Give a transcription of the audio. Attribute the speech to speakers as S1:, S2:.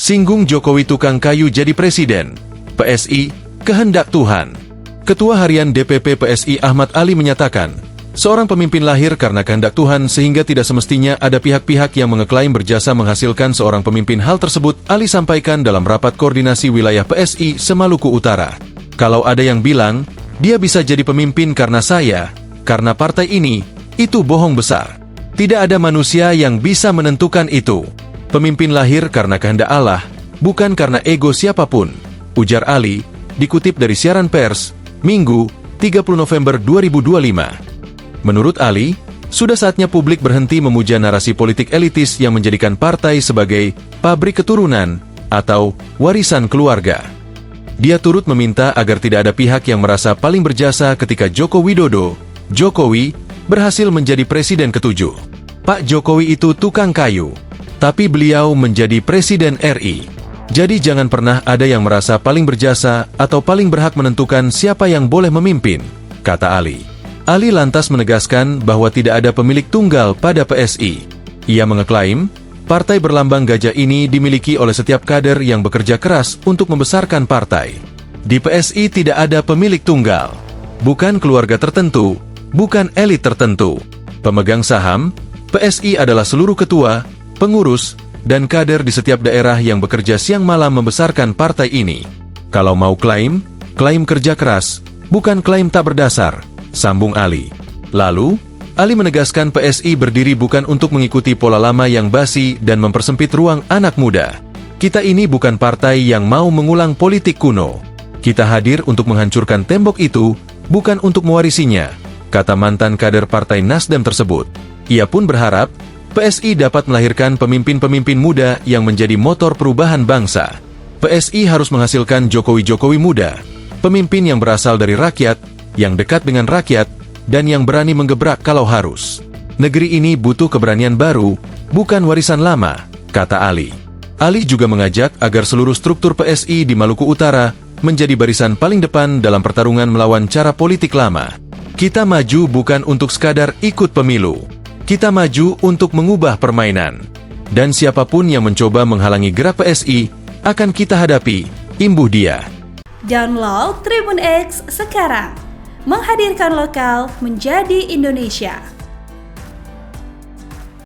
S1: Singgung Jokowi tukang kayu jadi presiden. PSI, kehendak Tuhan. Ketua Harian DPP PSI Ahmad Ali menyatakan, seorang pemimpin lahir karena kehendak Tuhan sehingga tidak semestinya ada pihak-pihak yang mengeklaim berjasa menghasilkan seorang pemimpin. Hal tersebut Ali sampaikan dalam rapat koordinasi wilayah PSI se-Maluku Utara. Kalau ada yang bilang, dia bisa jadi pemimpin karena saya, karena partai ini, itu bohong besar. Tidak ada manusia yang bisa menentukan itu. Pemimpin lahir karena kehendak Allah, bukan karena ego siapapun, ujar Ali, dikutip dari siaran pers, Minggu, 30 November 2025. Menurut Ali, sudah saatnya publik berhenti memuja narasi politik elitis yang menjadikan partai sebagai pabrik keturunan atau warisan keluarga. Dia turut meminta agar tidak ada pihak yang merasa paling berjasa ketika Joko Widodo, Jokowi, berhasil menjadi presiden ke-7. Pak Jokowi itu tukang kayu, tapi beliau menjadi presiden RI. Jadi jangan pernah ada yang merasa paling berjasa atau paling berhak menentukan siapa yang boleh memimpin, kata Ali. Ali lantas menegaskan bahwa tidak ada pemilik tunggal pada PSI. Ia mengeklaim, partai berlambang gajah ini dimiliki oleh setiap kader yang bekerja keras untuk membesarkan partai. Di PSI tidak ada pemilik tunggal, bukan keluarga tertentu, bukan elit tertentu. Pemegang saham, PSI adalah seluruh ketua, pengurus, dan kader di setiap daerah yang bekerja siang malam membesarkan partai ini. Kalau mau klaim kerja keras, bukan klaim tak berdasar, sambung Ali. Lalu, Ali menegaskan PSI berdiri bukan untuk mengikuti pola lama yang basi dan mempersempit ruang anak muda. Kita ini bukan partai yang mau mengulang politik kuno. Kita hadir untuk menghancurkan tembok itu, bukan untuk mewarisinya, kata mantan kader Partai Nasdem tersebut. Ia pun berharap, PSI dapat melahirkan pemimpin-pemimpin muda yang menjadi motor perubahan bangsa. PSI harus menghasilkan Jokowi-Jokowi muda, pemimpin yang berasal dari rakyat, yang dekat dengan rakyat, dan yang berani menggebrak kalau harus. Negeri ini butuh keberanian baru, bukan warisan lama, kata Ali. Ali juga mengajak agar seluruh struktur PSI di Maluku Utara menjadi barisan paling depan dalam pertarungan melawan cara politik lama. Kita maju bukan untuk sekadar ikut pemilu. Kita maju untuk mengubah permainan. Dan siapapun yang mencoba menghalangi gerak PSI, akan kita hadapi, imbuh dia.
S2: Download Tribun X sekarang. Menghadirkan lokal menjadi Indonesia.